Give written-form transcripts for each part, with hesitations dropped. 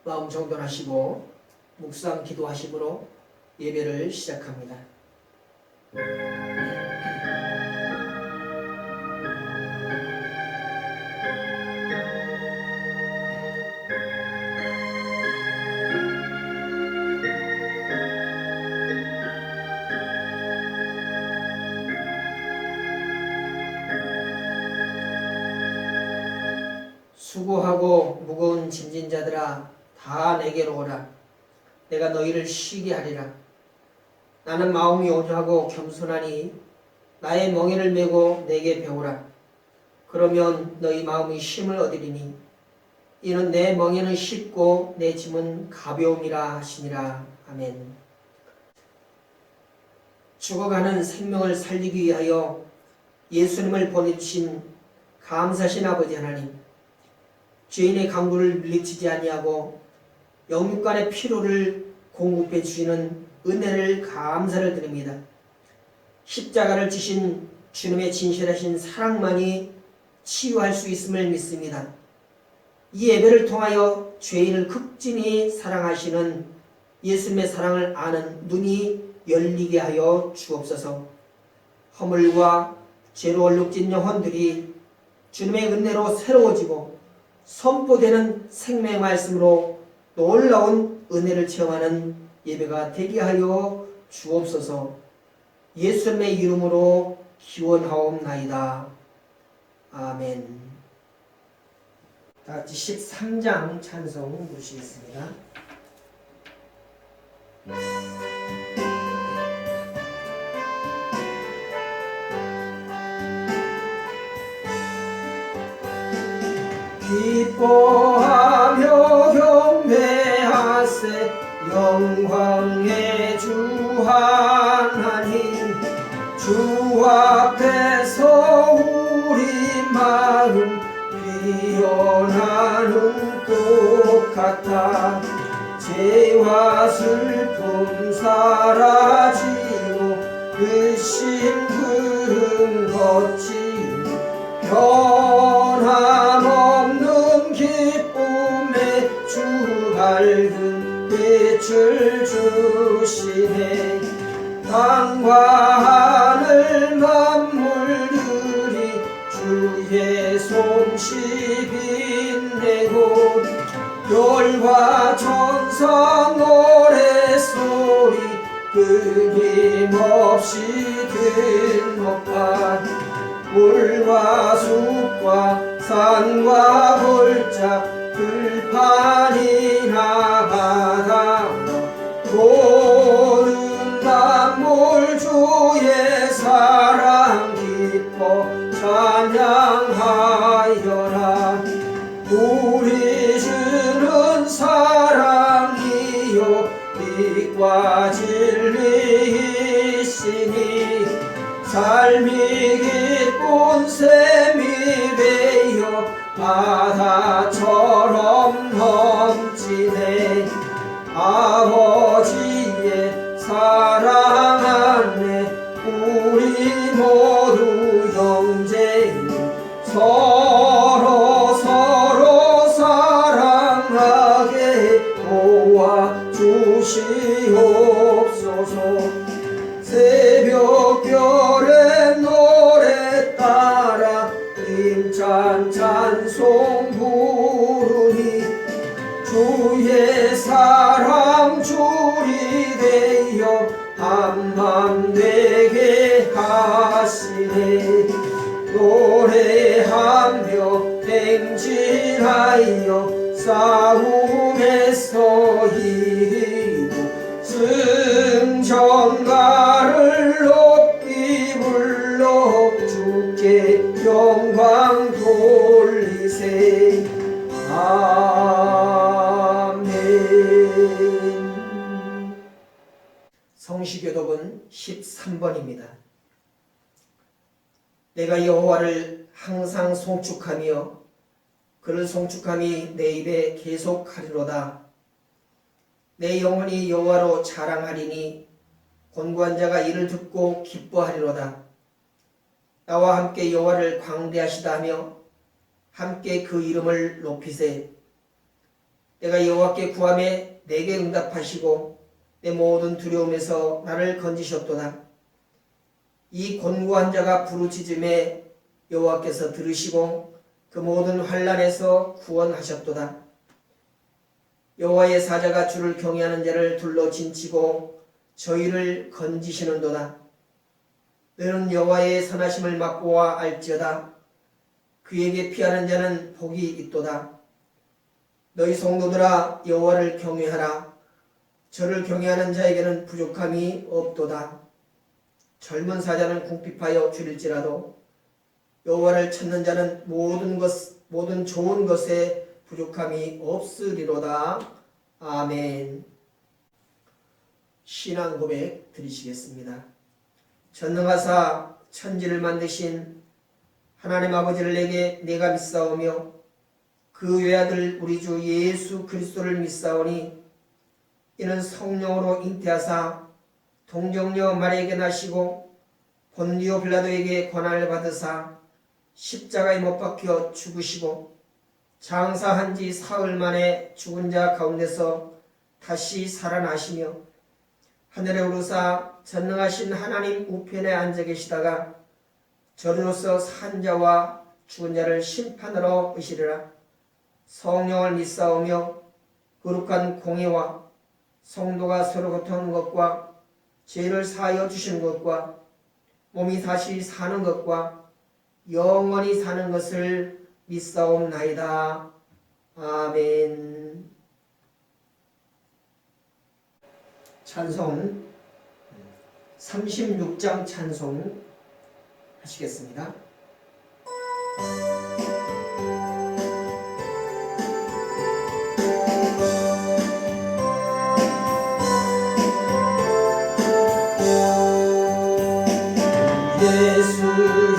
마음 정돈하시고 묵상 기도하심으로 예배를 시작합니다. 수고하고 무거운 짐진 자들아 다 내게로 오라. 내가 너희를 쉬게 하리라. 나는 마음이 온유하고 겸손하니 나의 멍에를 메고 내게 배우라. 그러면 너희 마음이 쉼을 얻으리니 이는 내 멍에는 쉽고 내 짐은 가벼움이라 하시니라. 아멘. 죽어가는 생명을 살리기 위하여 예수님을 보내주신 감사신 아버지 하나님, 죄인의 강도를 물리치지 아니하고 영육간의 피로를 공급해 주시는 은혜를 감사를 드립니다. 십자가를 지신 주님의 진실하신 사랑만이 치유할 수 있음을 믿습니다. 이 예배를 통하여 죄인을 극진히 사랑하시는 예수님의 사랑을 아는 눈이 열리게 하여 주옵소서. 허물과 죄로 얼룩진 영혼들이 주님의 은혜로 새로워지고 선포되는 생명의 말씀으로 놀라운 은혜를 체험하는 예배가 되게 하여 주옵소서. 예수님의 이름으로 기원하옵나이다. 아멘. 다같이 13장 찬송 부르시겠습니다. 기뻐하며 경배하세 영광의 주 하나님, 주 앞에서 우리 마음 피어나는 꽃 같아 죄와 슬픔 사라지고 의심그름 거치고 변함없는 기쁨의 주 밝은 빛을 주시네. 땅과 하늘 만물들이 주의 솜씨 빛내고 별과 천사 노래소리 끊임없이 들먹다. 물과 숲과 산과 골짜 들판이나 바다 모든 만물 주의 사랑 기뻐 찬양하여라. 우리 주는 사랑이요 빛과 진리이시니 삶이 기쁜 샘이 되어 바다처럼 넘치네. 아버지의 사랑 안에 우리 모두 형제니 서로 사랑하게 도와주시옵소서. 새벽별의 노래 따라 힘찬 찬송 부르니 주의 사랑 줄이 되어 한맘 되게 하시네. 노래하며 행진하여 싸움에서 이기고 승전가를 높이 불러 주께 영광 돌리세. 아멘. 성시교독은 13번입니다. 내가 여호와를 항상 송축하며 그를 송축함이 내 입에 계속하리로다. 내 영혼이 여호와로 자랑하리니 곤고한 자가 이를 듣고 기뻐하리로다. 나와 함께 여호와를 광대하시다 하며 함께 그 이름을 높이세. 내가 여호와께 구하매 내게 응답하시고 내 모든 두려움에서 나를 건지셨도다. 이 곤고한 자가 부르짖음에 여호와께서 들으시고 그 모든 환난에서 구원하셨도다. 여호와의 사자가 주를 경외하는 자를 둘러 진치고 저희를 건지시는도다. 너는 여호와의 선하심을 맛보아 알지어다. 그에게 피하는 자는 복이 있도다. 너희 성도들아 여호와를 경외하라. 저를 경외하는 자에게는 부족함이 없도다. 젊은 사자는 궁핍하여 줄일지라도 여호와를 찾는 자는 모든 좋은 것에 부족함이 없으리로다. 아멘. 신앙 고백 드리시겠습니다. 전능하사 천지를 만드신 하나님 아버지를 내가 믿사오며 그 외아들 우리 주 예수 그리스도를 믿사오니 이는 성령으로 잉태하사 동정녀 마리아에게 나시고 본디오 빌라도에게 고난을 받으사 십자가에 못 박혀 죽으시고 장사한 지 사흘 만에 죽은 자 가운데서 다시 살아나시며 하늘에 오르사 전능하신 하나님 우편에 앉아 계시다가 저리로서 산 자와 죽은 자를 심판하러 오시리라. 성령을 믿사오며 거룩한 공예와 성도가 서로 고통하는 것과 죄를 사하여 주시는 것과 몸이 다시 사는 것과 영원히 사는 것을 믿사옵나이다. 아멘. 찬송 36장 찬송 하시겠습니다. 예수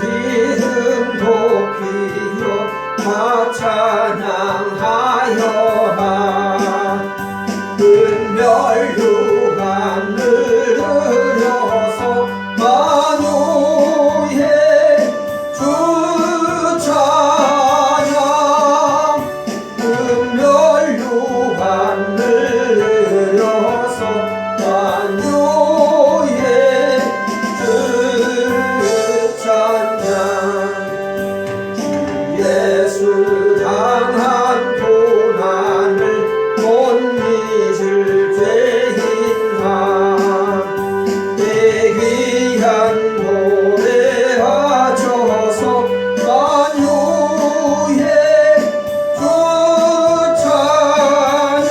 이름 높이며 다 찬양하여라. 은멸류관 느려서 만유의 주 찬양. 은멸류관 느려서 만유의 주 찬양. 예수 당한 고난을 못 잊을 죄인한 내 귀한 노래하셔서 만유의 주 찬양.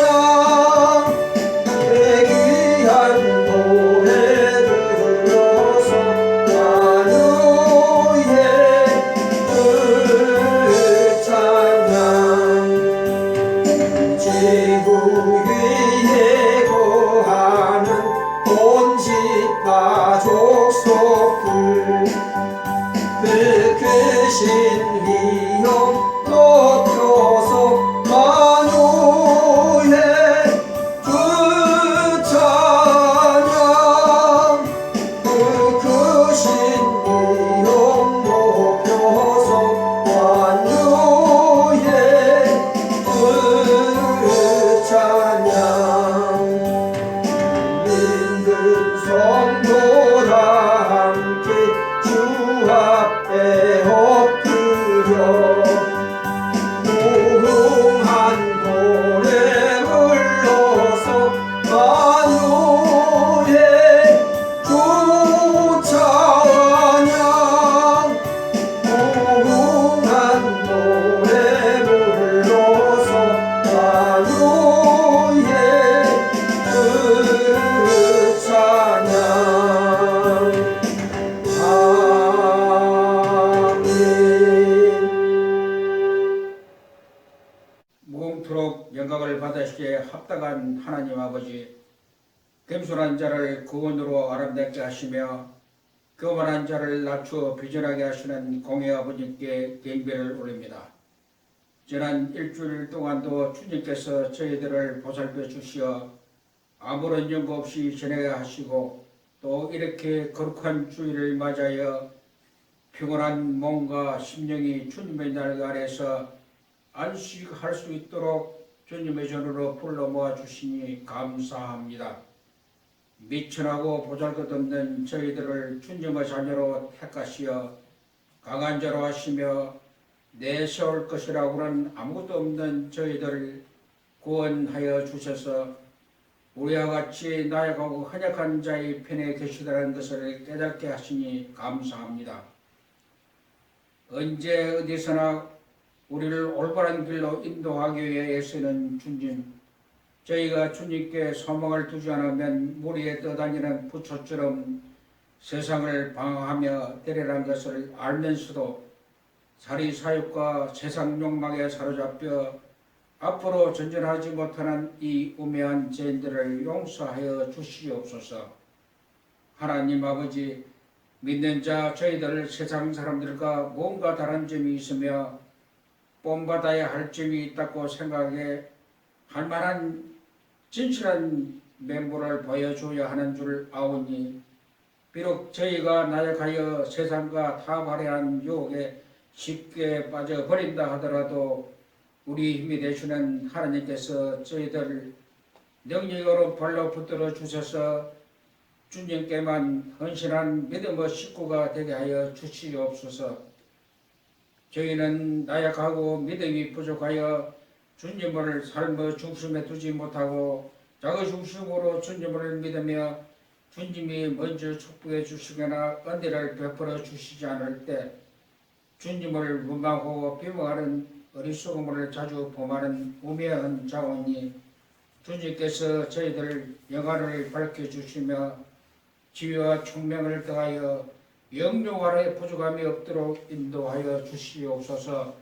내 귀한 노래 들어서 만유의 주 찬양. 지구 위에 거하는 온 지파 족속들 그 크신 위엄 높여서 만유의 주 찬양. 그 크신 위엄 높여서 만유의 주 찬양. 믿는 성도다 함께 주 앞에 엎드려 무궁한 노래 불러서 만유의 주 찬양. 무궁한 노래 불러서 만유의 주 찬양. 아멘. 무궁토록 영광을 받으시기에 합당한 하나님 아버지, 겸손한 자를 구원으로 아름답게 하시며 교만한 자를 낮추어 비전하게 하시는 공의 아버님께 경배를 올립니다. 지난 일주일 동안도 주님께서 저희들을 보살펴 주시어 아무런 연고 없이 지내게 하시고 또 이렇게 거룩한 주일을 맞아여 피곤한 몸과 심령이 주님의 날개 아래서 안식할 수 있도록 주님의 전으로 불러 모아 주시니 감사합니다. 미천하고 보잘것없는 저희들을 주님의 자녀로 택하시어 강한 자로 하시며 내세울 것이라고는 아무것도 없는 저희들을 구원하여 주셔서 우리와 같이 나약하고 허약한 자의 편에 계시다는 것을 깨닫게 하시니 감사합니다. 언제 어디서나 우리를 올바른 길로 인도하기 위해 애쓰는 주님, 저희가 주님께 소망을 두지 않으면 무리에 떠다니는 부초처럼 세상을 방황하며 데려간 것을 알면서도 사리사욕과 세상 욕망에 사로잡혀 앞으로 전진하지 못하는 이 우매한 죄인들을 용서하여 주시옵소서. 하나님 아버지, 믿는 자 저희들 세상 사람들과 뭔가 다른 점이 있으며 본받아야 할 점이 있다고 생각해 할 만한 진실한 면모를 보여줘야 하는 줄 아오니 비록 저희가 나약하여 세상과 타발해한 유혹에 쉽게 빠져버린다 하더라도 우리 힘이 되시는 하나님께서 저희들 능력으로 발로 붙들어 주셔서 주님께만 헌신한 믿음의 식구가 되게 하여 주시옵소서. 저희는 나약하고 믿음이 부족하여 주님을 삶의 중심에 두지 못하고 자기 중심으로 주님을 믿으며 주님이 먼저 축복해 주시거나 은혜를 베풀어 주시지 않을 때 주님을 원망하고 비방하는 어리석음을 자주 범하는 우매한 자원이 주님께서 저희들 영안을 밝혀주시며 지혜와 총명을 더하여 영육 아래 부족함이 없도록 인도하여 주시옵소서.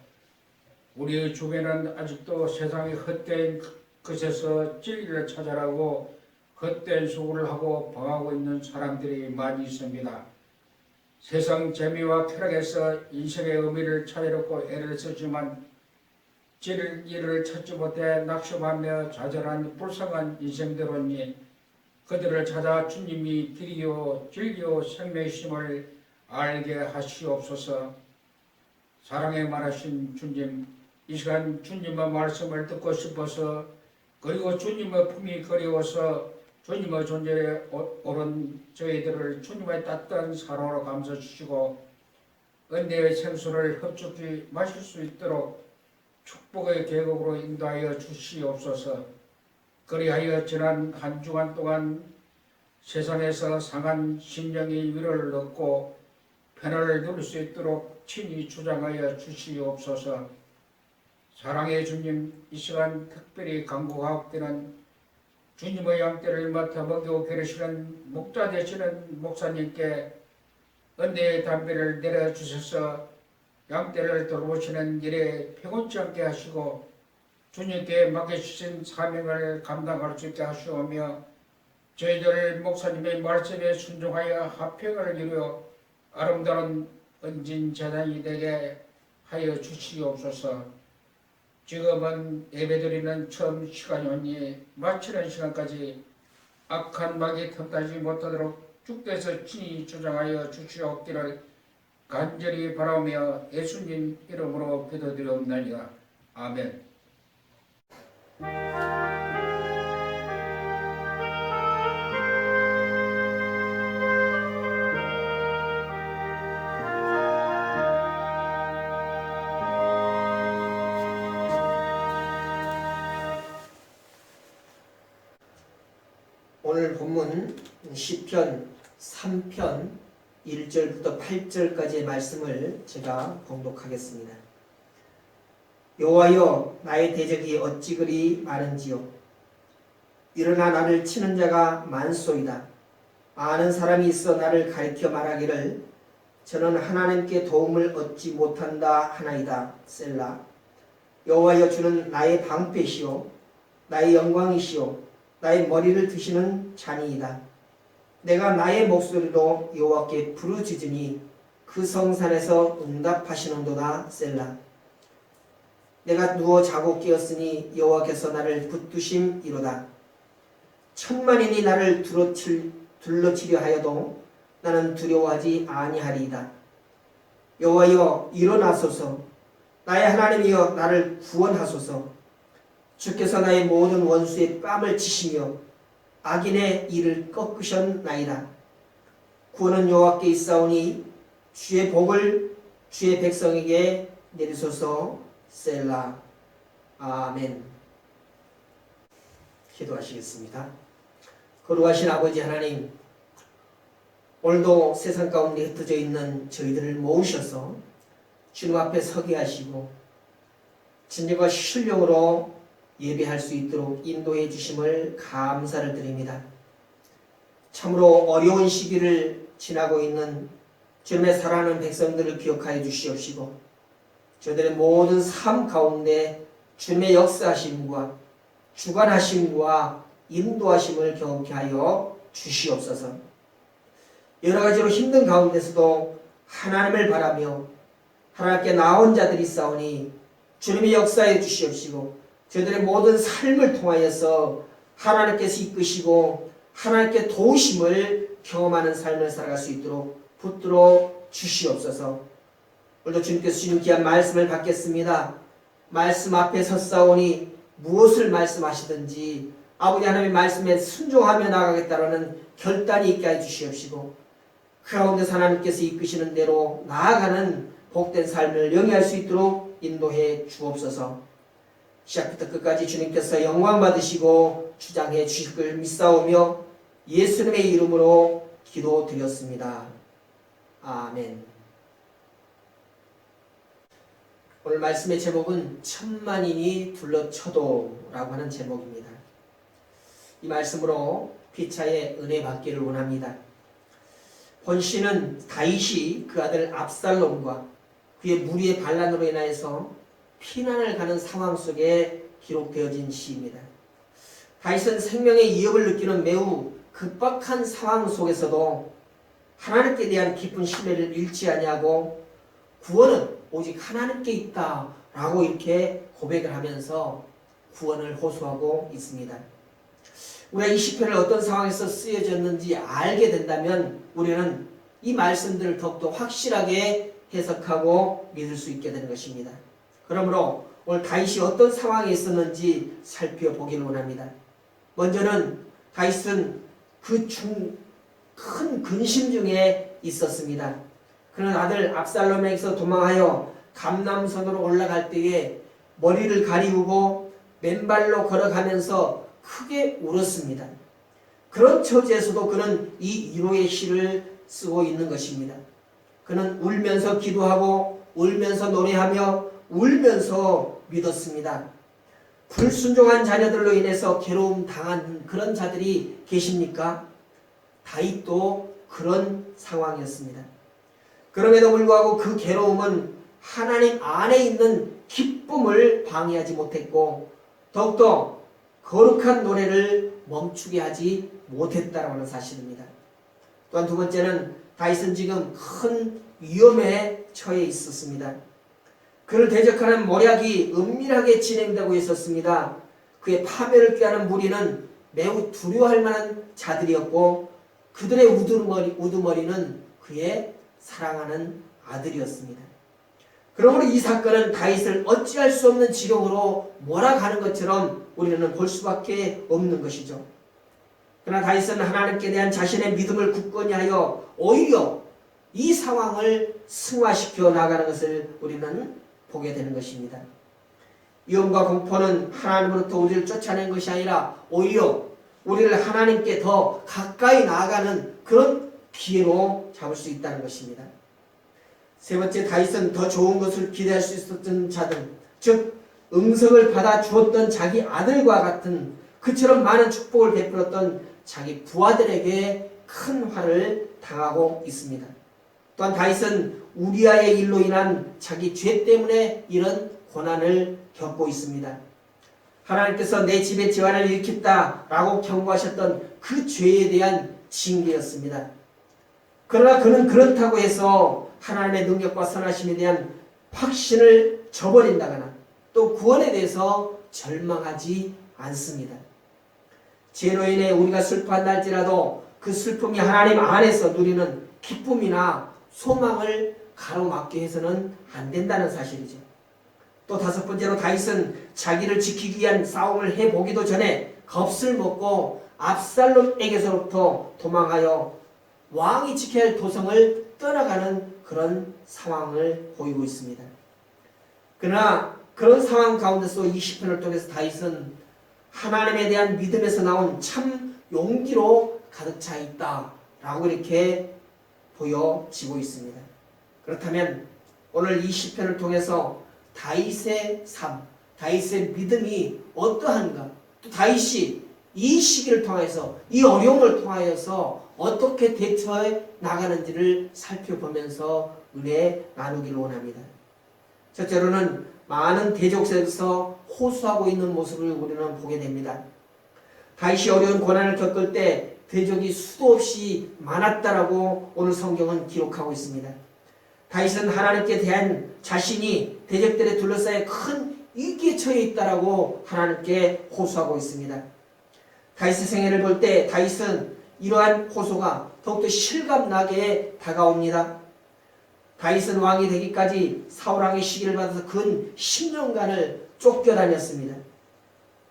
우리의 주변은 아직도 세상의 헛된 것에서 진리를 찾아라고 헛된 소구를 하고 방하고 있는 사람들이 많이 있습니다. 세상 재미와 쾌락에서 인생의 의미를 찾으려고 애를 쓰지만 진리를 찾지 못해 낙심하며 좌절한 불쌍한 인생들이니 그들을 찾아 주님이 길이요 진리요 생명이심을 알게 하시옵소서. 사랑에 말하신 주님, 이 시간 주님의 말씀을 듣고 싶어서 그리고 주님의 품이 그리워서 주님의 존재에 오른 저희들을 주님의 따뜻한 사랑으로 감싸주시고 은혜의 생수를 흡족히 마실 수 있도록 축복의 계곡으로 인도하여 주시옵소서. 그리하여 지난 한 주간 동안 세상에서 상한 심령의 위로를 얻고 편안을 누릴 수 있도록 친히 주장하여 주시옵소서. 사랑의 주님, 이 시간 특별히 간구하옵기는 주님의 양떼를 맡아 먹이고 기르시는 목자 되시는 목사님께 은혜의 담배를 내려주셔서 양떼를 돌보시는 일에 피곤치 않게 하시고 주님께 맡겨주신 사명을 감당할 수 있게 하시오며 저희들 목사님의 말씀에 순종하여 합평을 이루어 아름다운 은진 재단이 되게 하여 주시옵소서. 지금은 예배드리는 처음 시간이오니 마치는 시간까지 악한 막이 틈타지 못하도록 주께서 친히 주장하여 주시옵기를 간절히 바라며 예수님 이름으로 기도드리옵나이다. 아멘. 오늘 본문 시편 3편 1절부터 8절까지의 말씀을 제가 봉독하겠습니다. 여호와여, 나의 대적이 어찌 그리 많은지요. 일어나 나를 치는 자가 많소이다. 아는 사람이 있어 나를 가리켜 말하기를 저는 하나님께 도움을 얻지 못한다 하나이다. 셀라. 여호와여, 주는 나의 방패시오 나의 영광이시오 나의 머리를 드시는 잔이이다. 내가 나의 목소리로 여호와께 부르짖으니 그 성산에서 응답하시는도다. 셀라. 내가 누워 자고 깨었으니 여호와께서 나를 붙드심이로다. 천만인이 나를 둘러치려 하여도 나는 두려워하지 아니하리이다. 여호와여, 일어나소서. 나의 하나님이여, 나를 구원하소서. 주께서 나의 모든 원수의 뺨을 치시며 악인의 이를 꺾으셨나이다. 구원은 여호와께 있사오니 주의 복을 주의 백성에게 내리소서. 셀라. 아멘. 기도하시겠습니다. 거룩하신 아버지 하나님, 오늘도 세상 가운데 흩어져 있는 저희들을 모으셔서 주님 앞에 서게 하시고 진정과 신령으로 예배할 수 있도록 인도해 주심을 감사를 드립니다. 참으로 어려운 시기를 지나고 있는 주님의 사랑하는 백성들을 기억하여 주시옵시고 저들의 모든 삶 가운데 주님의 역사하심과 주관하심과 인도하심을 경험케 하여 주시옵소서. 여러 가지로 힘든 가운데서도 하나님을 바라며 하나님께 나온 자들이 있사오니 주님이 역사해 주시옵시고 저들의 모든 삶을 통하여서 하나님께서 이끄시고 하나님께 도우심을 경험하는 삶을 살아갈 수 있도록 붙들어 주시옵소서. 오늘도 주님께서 주신 귀한 말씀을 받겠습니다. 말씀 앞에 섰사오니 무엇을 말씀하시든지 아버지 하나님의 말씀에 순종하며 나아가겠다라는 결단이 있게 해 주시옵시고 그 가운데서 하나님께서 이끄시는 대로 나아가는 복된 삶을 영위할 수 있도록 인도해 주옵소서. 시작부터 끝까지 주님께서 영광 받으시고 주장해 주실 걸 믿사오며 예수님의 이름으로 기도드렸습니다. 아멘. 오늘 말씀의 제목은 천만인이 둘러쳐도 라고 하는 제목입니다. 이 말씀으로 피차의 은혜 받기를 원합니다. 본시는 다윗이 그 아들 압살롬과 그의 무리의 반란으로 인하여서 피난을 가는 상황 속에 기록되어진 시입니다. 다윗은 생명의 위협을 느끼는 매우 급박한 상황 속에서도 하나님께 대한 깊은 신뢰를 잃지 아니하고 구원은 오직 하나님께 있다라고 이렇게 고백을 하면서 구원을 호소하고 있습니다. 우리가 이 시편을 어떤 상황에서 쓰여졌는지 알게 된다면 우리는 이 말씀들을 더욱더 확실하게 해석하고 믿을 수 있게 되는 것입니다. 그러므로 오늘 다윗이 어떤 상황에 있었는지 살펴보기를 원합니다. 먼저는 다윗은 큰 근심 중에 있었습니다. 그는 아들 압살롬에게서 도망하여 감람선으로 올라갈 때에 머리를 가리우고 맨발로 걸어가면서 크게 울었습니다. 그런 처지에서도 그는 이 위로의 시를 쓰고 있는 것입니다. 그는 울면서 기도하고 울면서 노래하며 울면서 믿었습니다. 불순종한 자녀들로 인해서 괴로움 당한 그런 자들이 계십니까? 다윗도 그런 상황이었습니다. 그럼에도 불구하고 그 괴로움은 하나님 안에 있는 기쁨을 방해하지 못했고 더욱더 거룩한 노래를 멈추게 하지 못했다라고 하는 사실입니다. 또한 두 번째는 다윗은 지금 큰 위험에 처해 있었습니다. 그를 대적하는 모략이 은밀하게 진행되고 있었습니다. 그의 파멸을 꾀하는 무리는 매우 두려워할 만한 자들이었고 그들의 우두머리는 그의 사랑하는 아들이었습니다. 그러므로 이 사건은 다윗을 어찌할 수 없는 지경으로 몰아가는 것처럼 우리는 볼 수밖에 없는 것이죠. 그러나 다윗은 하나님께 대한 자신의 믿음을 굳건히 하여 오히려 이 상황을 승화시켜 나가는 것을 우리는 보게 되는 것입니다. 위험과 공포는 하나님으로부터 우리를 쫓아낸 것이 아니라 오히려 우리를 하나님께 더 가까이 나아가는 그런 기회로 잡을 수 있다는 것입니다. 세 번째, 다윗은 더 좋은 것을 기대할 수 있었던 자들, 즉 응석을 받아 주었던 자기 아들과 같은 그처럼 많은 축복을 베풀었던 자기 부하들에게 큰 화를 당하고 있습니다. 또한 다윗은 우리아의 일로 인한 자기 죄 때문에 이런 고난을 겪고 있습니다. 하나님께서 내 집에 재환을 일으켰다라고 경고하셨던 그 죄에 대한 징계였습니다. 그러나 그는 그렇다고 해서 하나님의 능력과 선하심에 대한 확신을 저버린다거나 또 구원에 대해서 절망하지 않습니다. 죄로 인해 우리가 슬퍼한다 할지라도 그 슬픔이 하나님 안에서 누리는 기쁨이나 소망을 가로막게 해서는 안 된다는 사실이죠. 또 다섯 번째로 다윗은 자기를 지키기 위한 싸움을 해보기도 전에 겁을 먹고 압살롬에게서부터 도망하여 왕이 지켜야 할 도성을 떠나가는 그런 상황을 보이고 있습니다. 그러나 그런 상황 가운데서 20편을 통해서 다윗은 하나님에 대한 믿음에서 나온 참 용기로 가득 차 있다라고 이렇게 보여지고 있습니다. 그렇다면 오늘 20편을 통해서 다윗의 삶, 다윗의 믿음이 어떠한가, 또 다윗이 이 시기를 통해서, 이 어려움을 통하여서 어떻게 대처해 나가는지를 살펴보면서 은혜 나누기를 원합니다. 첫째로는 많은 대적에서 호소하고 있는 모습을 우리는 보게 됩니다. 다윗이 어려운 고난을 겪을 때 대적이 수도 없이 많았다라고 오늘 성경은 기록하고 있습니다. 다윗은 하나님께 대한 자신이 대적들에 둘러싸여 큰 위기에 처해 있다라고 하나님께 호소하고 있습니다. 다윗의 생애를 볼 때 다윗은 이러한 호소가 더욱더 실감나게 다가옵니다. 다윗은 왕이 되기까지 사울왕의 시기를 받아서 근 10년간을 쫓겨다녔습니다.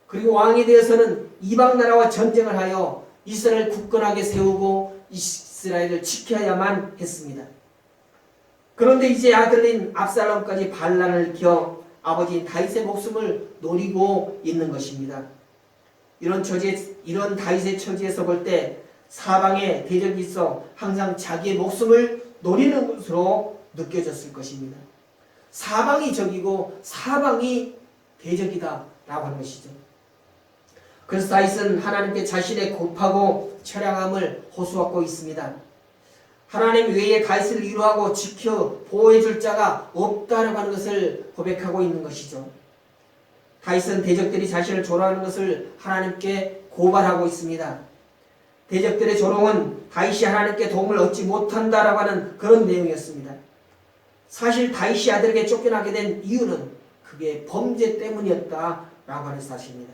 그리고 왕이 되어서는 이방 나라와 전쟁을 하여 이스라엘 굳건하게 세우고 이스라엘을 지켜야만 했습니다. 그런데 이제 아들인 압살롬까지 반란을 겨 아버지인 다윗의 목숨을 노리고 있는 것입니다. 이런 다윗의 처지에서 볼 때 사방에 대적이 있어 항상 자기의 목숨을 노리는 것으로 느껴졌을 것입니다. 사방이 적이고 사방이 대적이다 라고 하는 것이죠. 그래서 다윗은 하나님께 자신의 곱하고 처량함을 호소하고 있습니다. 하나님 외에 다윗을 위로하고 지켜 보호해줄 자가 없다라고 하는 것을 고백하고 있는 것이죠. 다윗은 대적들이 자신을 조롱하는 것을 하나님께 고발하고 있습니다. 대적들의 조롱은 다윗이 하나님께 도움을 얻지 못한다라고 하는 그런 내용이었습니다. 사실 다윗이 아들에게 쫓겨나게 된 이유는 그게 범죄 때문이었다라고 하는 사실입니다.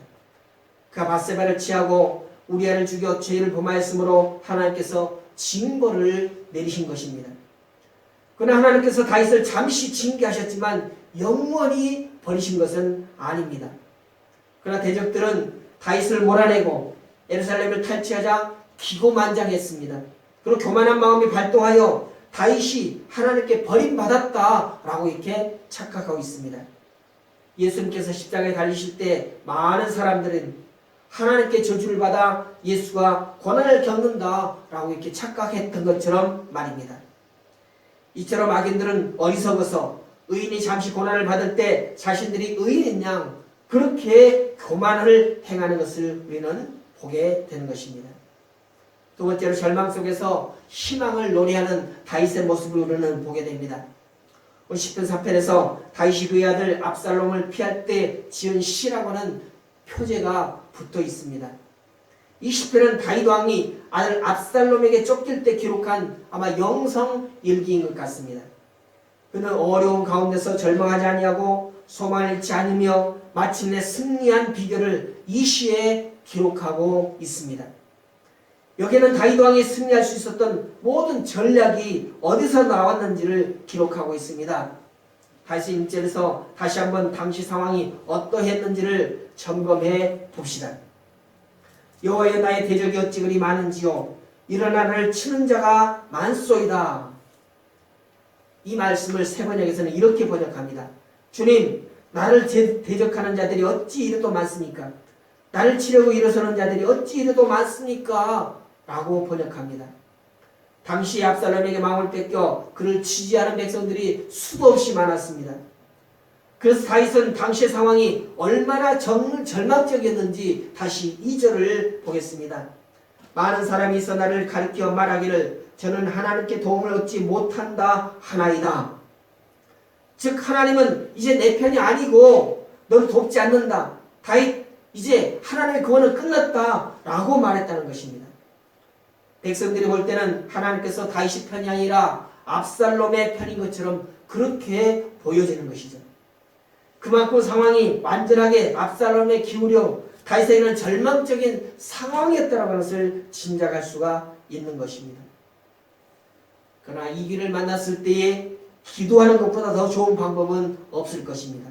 그가 밧세바를 취하고 우리아를 죽여 죄를 범하였으므로 하나님께서 징벌을 내리신 것입니다. 그러나 하나님께서 다윗을 잠시 징계하셨지만 영원히 버리신 것은 아닙니다. 그러나 대적들은 다윗을 몰아내고 예루살렘을 탈취하자 기고만장했습니다. 그리고 교만한 마음이 발동하여 다윗이 하나님께 버림받았다라고 이렇게 착각하고 있습니다. 예수님께서 십자가에 달리실 때 많은 사람들은 하나님께 저주를 받아 예수가 고난을 겪는다라고 이렇게 착각했던 것처럼 말입니다. 이처럼 악인들은 어리석어서 의인이 잠시 고난을 받을 때 자신들이 의인인 양 그렇게 교만을 행하는 것을 우리는 보게 되는 것입니다. 두 번째로 절망 속에서 희망을 노래하는 다윗의 모습을 우리는 보게 됩니다. 10편 3편에서 다윗이 그의 아들 압살롬을 피할 때 지은 시라고 하는 표제가 붙어 있습니다. 이 시편은 다윗 왕이 아들 압살롬에게 쫓길 때 기록한 아마 영성 일기인 것 같습니다. 그는 어려운 가운데서 절망하지 아니하고 소망을 잃지 않으며 마침내 승리한 비결을 이 시에 기록하고 있습니다. 여기는 다윗 왕이 승리할 수 있었던 모든 전략이 어디서 나왔는지를 기록하고 있습니다. 다시 1절에서 다시 한번 당시 상황이 어떠했는지를 점검해 봅시다. 여호와여 나의 대적이 어찌 그리 많은지요 일어나 나를 치는 자가 많소이다. 이 말씀을 세번역에서는 이렇게 번역합니다. 주님, 나를 대적하는 자들이 어찌 이리도 많습니까? 나를 치려고 일어서는 자들이 어찌 이리도 많습니까? 라고 번역합니다. 당시 압살롬에게 마음을 뺏겨 그를 지지하는 백성들이 수도 없이 많았습니다. 그래서 다윗은 당시의 상황이 얼마나 절망적이었는지 다시 2절을 보겠습니다. 많은 사람이 있어 나를 가리켜 말하기를 저는 하나님께 도움을 얻지 못한다 하나이다. 즉 하나님은 이제 내 편이 아니고 너를 돕지 않는다. 다윗 이제 하나님의 구원은 끝났다 라고 말했다는 것입니다. 백성들이 볼 때는 하나님께서 다윗의 편이 아니라 압살롬의 편인 것처럼 그렇게 보여지는 것이죠. 그만큼 상황이 완전하게 압살롬에 기울여 다윗에게는 절망적인 상황이었다는 것을 짐작할 수가 있는 것입니다. 그러나 이 길을 만났을 때에 기도하는 것보다 더 좋은 방법은 없을 것입니다.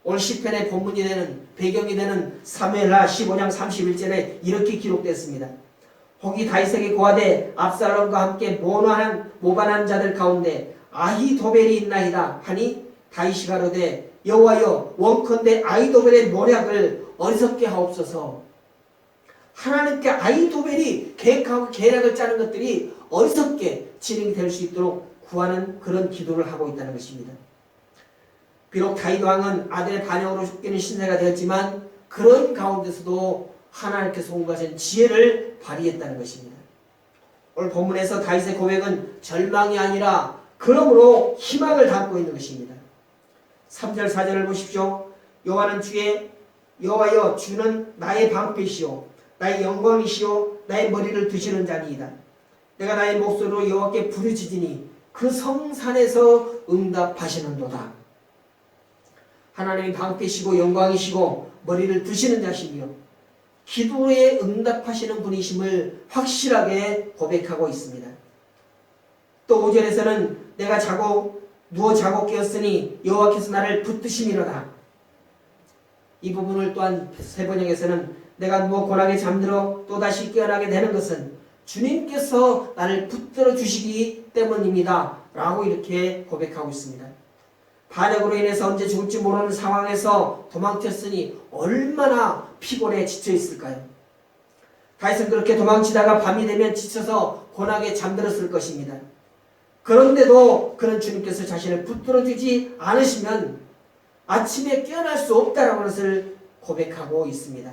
오늘 시편의 본문이 되는 배경이 되는 사무엘하 15장 31절에 이렇게 기록됐습니다. 혹이 다윗에게 고하되 압살롬과 함께 모반한 자들 가운데 아히도벨이 있나이다 하니 다윗이 가로되 여호와여 원컨대 아히도벨의 모략을 어리석게 하옵소서. 하나님께 아히도벨이 계획하고 계략을 짜는 것들이 어리석게 진행이 될 수 있도록 구하는 그런 기도를 하고 있다는 것입니다. 비록 다윗 왕은 아들의 반역으로 쫓기는 신세가 되었지만 그런 가운데서도 하나님께서 공부하신 지혜를 발휘했다는 것입니다. 오늘 본문에서 다윗의 고백은 절망이 아니라 그러므로 희망을 담고 있는 것입니다. 3절 4절을 보십시오. 여호와여 주는 나의 방패시오 나의 영광이시오 나의 머리를 드시는 자니이다. 내가 나의 목소리로 여호와께 부르짖으니 그 성산에서 응답하시는도다. 하나님이 방패시고 영광이시고 머리를 드시는 자시며 기도에 응답하시는 분이심을 확실하게 고백하고 있습니다. 또 5절에서는 내가 누워 자고 깨었으니 여호와께서 나를 붙드심이로다. 이 부분을 또한 세번역에서는 내가 누워 고나게 잠들어 또다시 깨어나게 되는 것은 주님께서 나를 붙들어 주시기 때문입니다 라고 이렇게 고백하고 있습니다. 반역으로 인해서 언제 죽을지 모르는 상황에서 도망쳤으니 얼마나 피곤해 지쳐 있을까요? 다윗은 그렇게 도망치다가 밤이 되면 지쳐서 고나게 잠들었을 것입니다. 그런데도 그는 주님께서 자신을 붙들어 주지 않으시면 아침에 깨어날 수 없다라는 것을 고백하고 있습니다.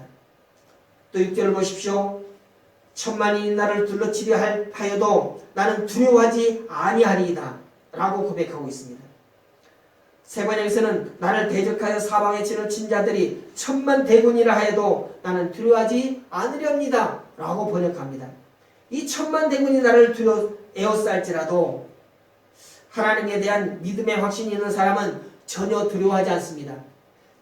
또 6절을 보십시오. 천만이 나를 둘러치려 하여도 나는 두려워하지 아니하리이다 라고 고백하고 있습니다. 세번역에서는 나를 대적하여 사방에 치러친 자들이 천만대군이라 하여도 나는 두려워하지 않으렵니다 라고 번역합니다. 이 천만대군이 나를 에워쌀지라도 하나님에 대한 믿음의 확신이 있는 사람은 전혀 두려워하지 않습니다.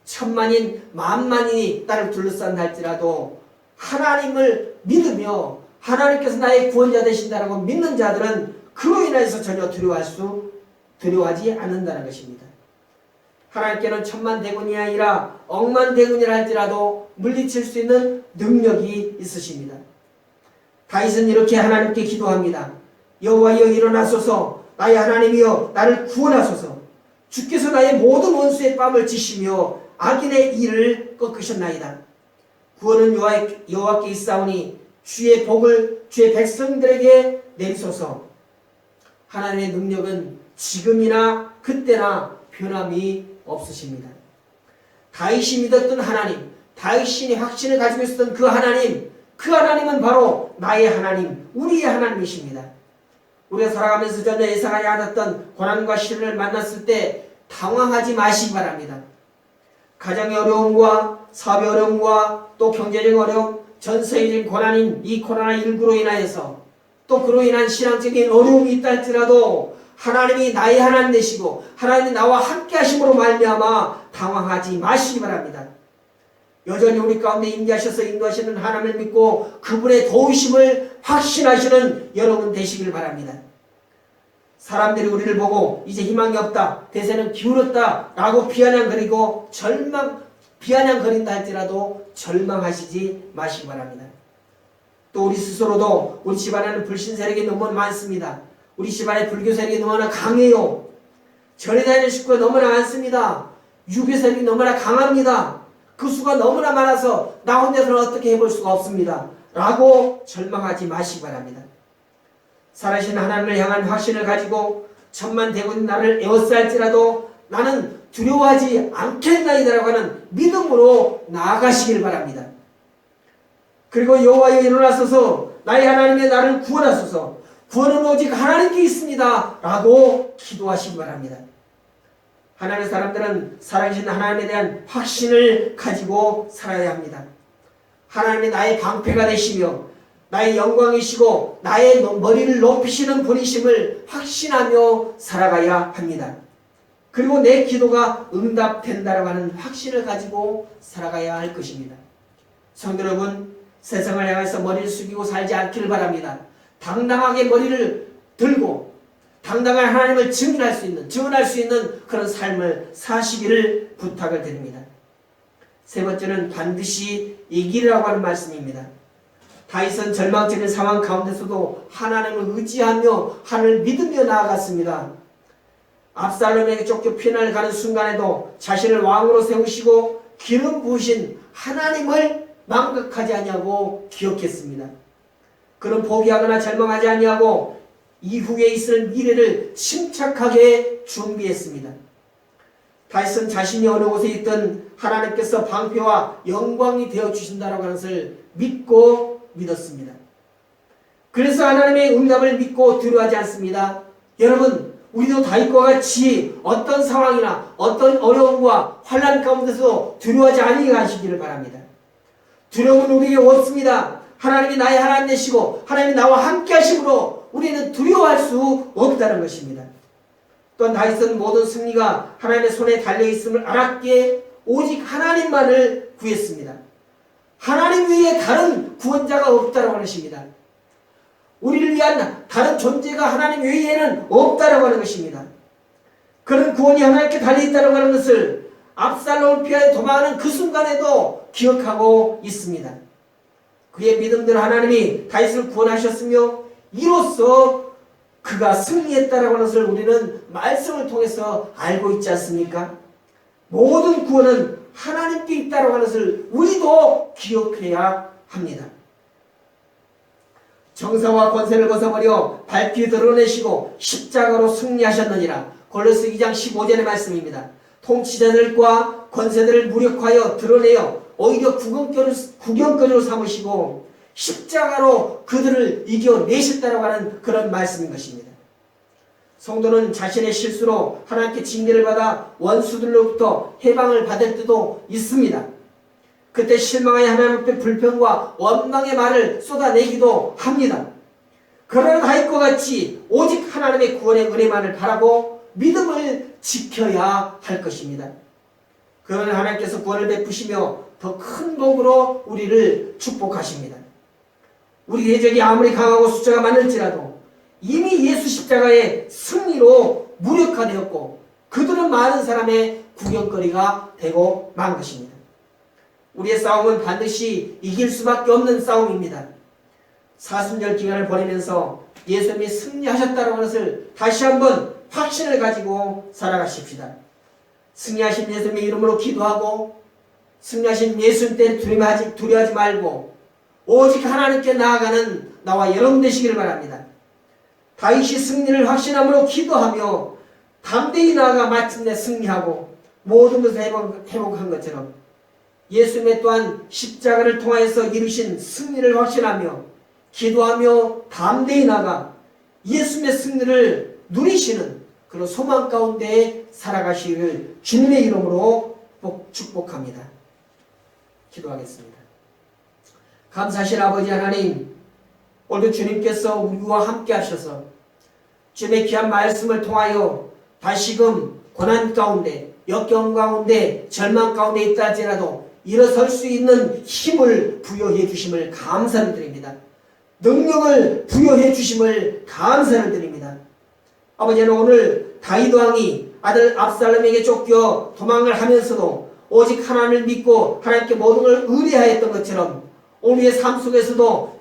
천만인 만만인이 나를 둘러싼다 할지라도 하나님을 믿으며 하나님께서 나의 구원자 되신다라고 믿는 자들은 그로 인해서 전혀 두려워하지 않는다는 것입니다. 하나님께는 천만대군이 아니라 억만대군이라 할지라도 물리칠 수 있는 능력이 있으십니다. 다윗은 이렇게 하나님께 기도합니다. 여호와여 일어나소서 나의 하나님이여 나를 구원하소서. 주께서 나의 모든 원수의 뺨을 치시며 악인의 일을 꺾으셨나이다. 구원은 여호와께 있사오니 주의 복을 주의 백성들에게 내리소서. 하나님의 능력은 지금이나 그때나 변함이 없으십니다. 다윗이 믿었던 하나님, 다윗이 확신을 가지고 있었던 그 하나님은 바로 나의 하나님, 우리의 하나님이십니다. 우리가 살아가면서 전혀 예상하지 않았던 고난과 시련을 만났을 때 당황하지 마시기 바랍니다. 가정의 어려움과 사업의 어려움과 또 경제적 어려움, 전 세계적인 고난인 이 코로나19로 인하여서 또 그로 인한 신앙적인 어려움이 있다 할지라도 하나님이 나의 하나님 되시고 하나님이 나와 함께 하심으로 말미암아 당황하지 마시기 바랍니다. 여전히 우리 가운데 임재하셔서 인도하시는 하나님을 믿고 그분의 도우심을 확신하시는 여러분 되시길 바랍니다. 사람들이 우리를 보고 이제 희망이 없다, 대세는 기울었다 라고 비아냥거린다 할지라도 절망하시지 마시기 바랍니다. 또 우리 스스로도 우리 집안에는 불신 세력이 너무 많습니다. 우리 집안에 불교 세력이 너무나 강해요. 절에 다니는 식구가 너무나 많습니다. 유교 세력이 너무나 강합니다. 그 수가 너무나 많아서 나 혼자서는 어떻게 해볼 수가 없습니다 라고 절망하지 마시기 바랍니다. 살아계신 하나님을 향한 확신을 가지고 천만대군이 나를 에워쌀지라도 나는 두려워하지 않겠나이다라고 하는 믿음으로 나아가시길 바랍니다. 그리고 여호와여 일어나소서 나의 하나님의 나를 구원하소서. 구원은 오직 하나님께 있습니다 라고 기도하시기 바랍니다. 하나님의 사람들은 살아계신 하나님에 대한 확신을 가지고 살아야 합니다. 하나님이 나의 방패가 되시며 나의 영광이시고 나의 머리를 높이시는 분이심을 확신하며 살아가야 합니다. 그리고 내 기도가 응답된다라고 하는 확신을 가지고 살아가야 할 것입니다. 성도 여러분, 세상을 향해서 머리를 숙이고 살지 않기를 바랍니다. 당당하게 머리를 들고 당당한 하나님을 증언할 수 있는 그런 삶을 사시기를 부탁을 드립니다. 세 번째는 반드시 이기라고 하는 말씀입니다. 다윗은 절망적인 상황 가운데서도 하나님을 의지하며 하나님을 믿으며 나아갔습니다. 압살롬에게 쫓겨 피난을 가는 순간에도 자신을 왕으로 세우시고 기름 부으신 하나님을 망각하지 아니하고 기억했습니다. 그는 포기하거나 절망하지 아니하고 이후에 있을 미래를 침착하게 준비했습니다. 다윗은 자신이 어느 곳에 있든 하나님께서 방패와 영광이 되어주신다라고 하는 것을 믿었습니다. 그래서 하나님의 응답을 믿고 두려워하지 않습니다. 여러분, 우리도 다윗과 같이 어떤 상황이나 어떤 어려움과 환난 가운데서 두려워하지 아니게 하시기를 바랍니다. 두려움은 우리에게 없습니다. 하나님이 나의 하나님 되시고 하나님이 나와 함께 하심으로 우리는 두려워할 수 없다는 것입니다. 또한 다윗은 모든 승리가 하나님의 손에 달려있음을 알았기에 오직 하나님만을 구했습니다. 하나님 외에 다른 구원자가 없다라고 하는 것입니다. 우리를 위한 다른 존재가 하나님 외에는 없다라고 하는 것입니다. 그런 구원이 하나님께 달려있다라고 하는 것을 압살롬을 피하여 도망하는 그 순간에도 기억하고 있습니다. 그의 믿음대로 하나님이 다윗을 구원하셨으며 이로써 그가 승리했다라고 하는 것을 우리는 말씀을 통해서 알고 있지 않습니까? 모든 구원은 하나님께 있다라고 하는 것을 우리도 기억해야 합니다. 정사와 권세를 벗어버려 밝히 드러내시고 십자가로 승리하셨느니라. 골로새 2장 15절의 말씀입니다. 통치자들과 권세들을 무력화하여 드러내어 오히려 구경거리로 삼으시고 십자가로 그들을 이겨내셨다라고 하는 그런 말씀인 것입니다. 성도는 자신의 실수로 하나님께 징계를 받아 원수들로부터 해방을 받을 때도 있습니다. 그때 실망하여 하나님 앞에 불평과 원망의 말을 쏟아내기도 합니다. 그러나 다윗과 같이 오직 하나님의 구원의 은혜만을 바라고 믿음을 지켜야 할 것입니다. 그러나 하나님께서 구원을 베푸시며 더 큰 복으로 우리를 축복하십니다. 우리 대적이 아무리 강하고 숫자가 많을지라도 이미 예수 십자가의 승리로 무력화되었고 그들은 많은 사람의 구경거리가 되고 만 것입니다. 우리의 싸움은 반드시 이길 수밖에 없는 싸움입니다. 사순절 기간을 보내면서 예수님이 승리하셨다는 것을 다시 한번 확신을 가지고 살아가십시다. 승리하신 예수님의 이름으로 기도하고 승리하신 예수님 때 두려워하지 말고 오직 하나님께 나아가는 나와 여러분 되시기를 바랍니다. 다윗이 승리를 확신함으로 기도하며 담대히 나아가 마침내 승리하고 모든 것을 회복한 것처럼 예수님의 또한 십자가를 통하여서 이루신 승리를 확신하며 기도하며 담대히 나아가 예수님의 승리를 누리시는 그런 소망 가운데 살아가시기를 주님의 이름으로 축복합니다. 기도하겠습니다. 감사하신 아버지 하나님, 오늘도 주님께서 우리와 함께 하셔서 주님의 귀한 말씀을 통하여 다시금 고난 가운데, 역경 가운데, 절망 가운데 있다 할지라도 일어설 수 있는 힘을 부여해 주심을 감사를 드립니다. 능력을 부여해 주심을 감사를 드립니다. 아버지는 오늘 다윗 왕이 아들 압살롬에게 쫓겨 도망을 하면서도 오직 하나님을 믿고 하나님께 모든 걸 의뢰하였던 것처럼 오늘의 삶 속에서도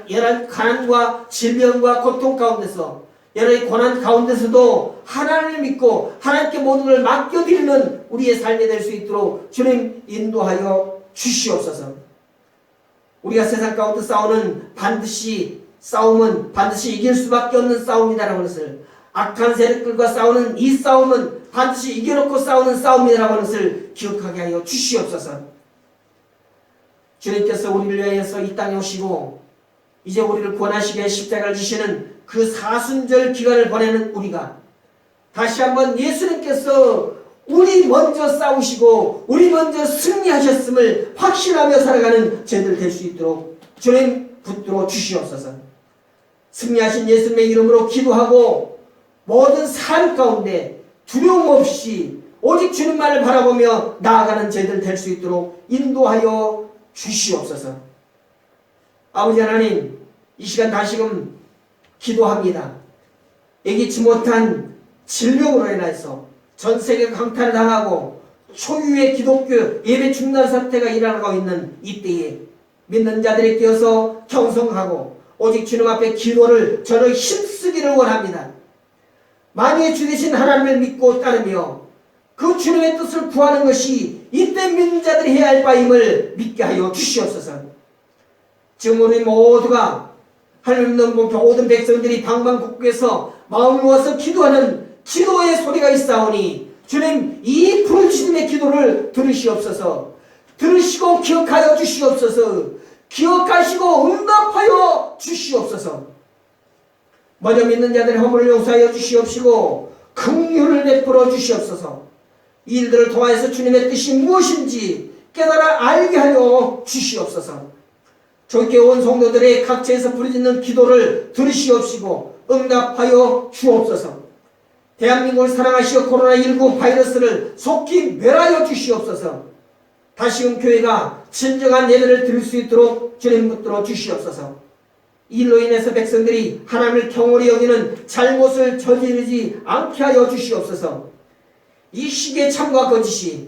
여러 가난과 질병과 고통 가운데서 여러 고난 가운데서도 하나님을 믿고 하나님께 모든 걸 맡겨드리는 우리의 삶이 될 수 있도록 주님 인도하여 주시옵소서. 우리가 세상 가운데 싸움은 반드시 이길 수밖에 없는 싸움이다라는 것을, 악한 세력들과 싸우는 이 싸움은 반드시 이겨놓고 싸우는 싸움이라는 것을 기억하게 하여 주시옵소서. 주님께서 우리를 위하여서 이 땅에 오시고 이제 우리를 구원하시기 위해 십자가를 지시는 그 사순절 기간을 보내는 우리가 다시 한번 예수님께서 우리 먼저 싸우시고 우리 먼저 승리하셨음을 확신하며 살아가는 저희들 될 수 있도록 주님 붙들어 주시옵소서. 승리하신 예수님의 이름으로 기도하고 모든 삶 가운데 두려움 없이 오직 주님만을 바라보며 나아가는 저희들 될 수 있도록 인도하여 주시옵소서. 아버지 하나님, 이 시간 다시금 기도합니다. 예기치 못한 질병으로 인해서 전 세계가 강탈을 당하고 초유의 기독교 예배 중단 사태가 일어나고 있는 이때에 믿는 자들이 깨어서 경성하고 오직 주님 앞에 기도를 저는 힘쓰기를 원합니다. 만유의 주 되신 하나님을 믿고 따르며 그 주님의 뜻을 구하는 것이 이때 믿는 자들이 해야 할 바임을 믿게 하여 주시옵소서. 지금 우리 모두가 하나님 모든 백성들이 방방곡곡에서 마음을 모아서 기도하는 기도의 소리가 있사오니 주님 이 부르짖음의 기도를 들으시옵소서. 들으시고 기억하여 주시옵소서. 기억하시고 응답하여 주시옵소서. 먼저 믿는 자들의 허물을 용서하여 주시옵시고 긍휼을 베풀어 주시옵소서. 이 일들을 통하여서 주님의 뜻이 무엇인지 깨달아 알게 하여 주시옵소서. 저기 온 성도들의 각처에서 부르짖는 기도를 들으시옵시고 응답하여 주옵소서. 대한민국을 사랑하시어 코로나19 바이러스를 속히 멸하여 주시옵소서. 다시금 교회가 진정한 예배를 드릴 수 있도록 주님 붙들어 주시옵소서. 이 일로 인해서 백성들이 하나님을 경홀히 여기는 잘못을 저지르지 않게 하여 주시옵소서. 이 시기에 참과 거짓이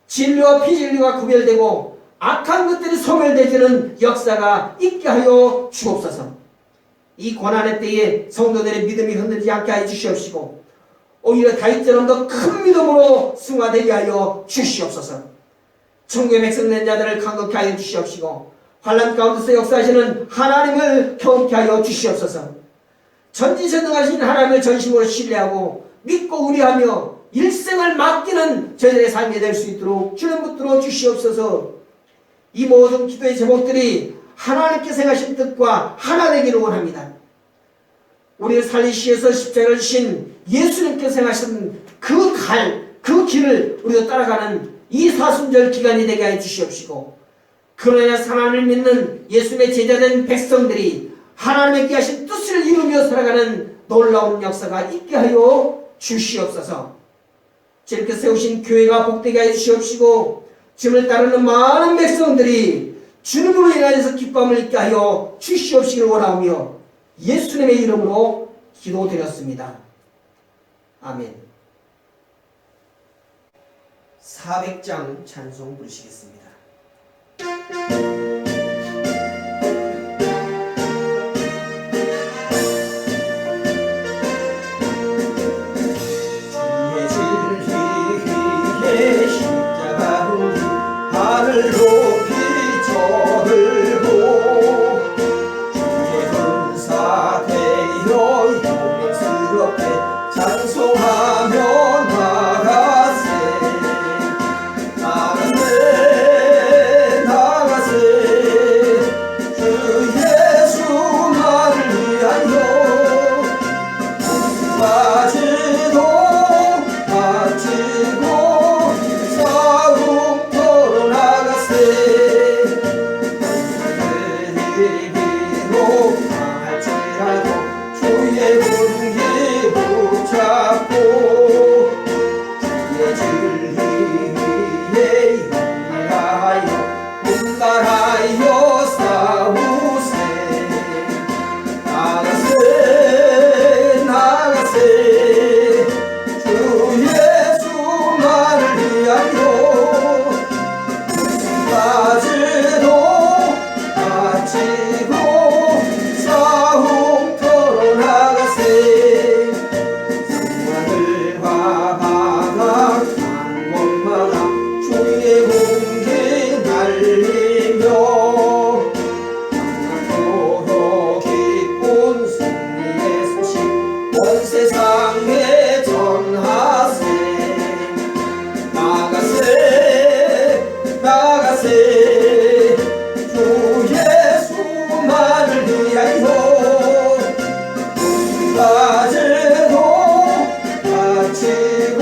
진리와 비진리가 구별되고 악한 것들이 소멸되지는 역사가 있게 하여 주옵소서. 이 고난의 때에 성도들의 믿음이 흔들리지 않게 하여 주시옵시고 오히려 다윗처럼 더 큰 믿음으로 승화되게 하여 주시옵소서. 천국의 백성된 자들을 강건케 하여 주시옵시고 환난 가운데서 역사하시는 하나님을 경험케 하여 주시옵소서. 전지전능하신 하나님을 전심으로 신뢰하고 믿고 의뢰하며 일생을 맡기는 저희들의 삶이 될 수 있도록 주님 붙들어 주시옵소서. 이 모든 기도의 제목들이 하나님께서 행하신 뜻과 하나 되기를 원합니다. 우리를 살리시기 위해서 십자가를 지신 예수님께서 행하신 그 길을 우리가 따라가는 이 사순절 기간이 되게 하여 주시옵시고 그로 인해서 하나님을 믿는 예수님의 제자된 백성들이 하나님의 귀하신 뜻을 이루며 살아가는 놀라운 역사가 있게 하여 주시옵소서. 주님께서 세우신 교회가 복되게 하여 주시옵시고 주님을 따르는 많은 백성들이 주님으로 인하여서 기쁨을 있게 하여 주시옵시기를 원하며 예수님의 이름으로 기도드렸습니다. 아멘. 400장 찬송 부르시겠습니다. 주의 진리의 십자가로 하늘 높이 저들고 주의 군사 되어 영광스럽게 찬송하며 나가세 주 예수만을 위하여 빠지도 바치고 싸움터로 나가세 그리기로 강할지라도 주의 군기 붙잡고 주의 진리에 인하여 분발하여 싸우세 나가세 주 예수만을 위하여 빠지도 바치고 싸움터로 나가세 성마들과 바다 한 곳마다 주의 공기 날리며 강력도로 기쁜 승리의 소식 온 세상에 전하세 나가세 주 예수만을 위하여 빠지도 바치고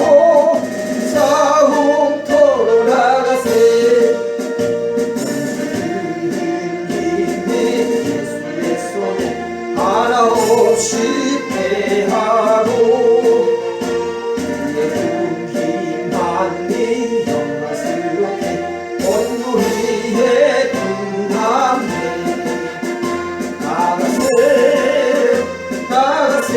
싸움터로 나가세 예수의 손에 하나 없이 패하고 주의 군기 만리 영광스럽게 온누리에 등담해 나가세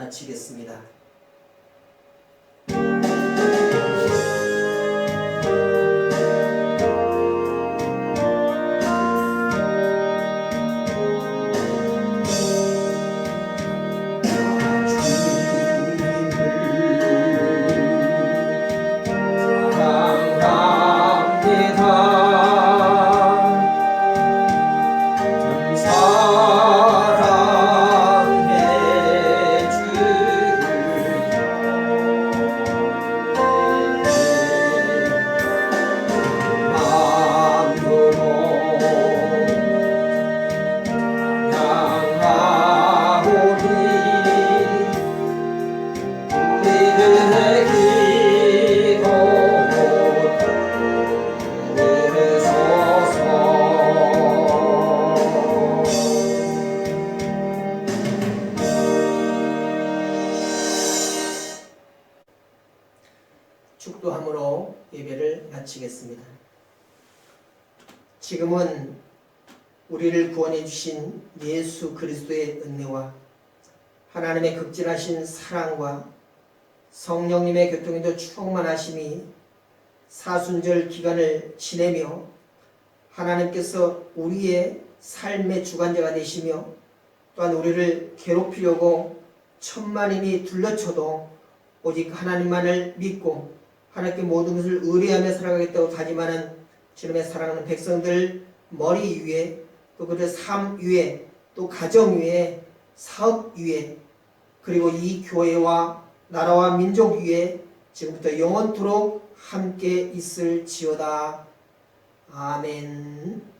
마치겠습니다. 축도함으로 예배를 마치겠습니다. 지금은 우리를 구원해 주신 예수 그리스도의 은혜와 하나님의 극진하신 사랑과 성령님의 교통인도 충만하심이 사순절 기간을 지내며 하나님께서 우리의 삶의 주관자가 되시며 또한 우리를 괴롭히려고 천만인이 둘러쳐도 오직 하나님만을 믿고 하나님께 모든 것을 의뢰하며 살아가겠다고 다짐하는 주님의 사랑하는 백성들 머리 위에 또 그들의 삶 위에 또 가정 위에 사업 위에 그리고 이 교회와 나라와 민족 위에 지금부터 영원토록 함께 있을지어다. 아멘.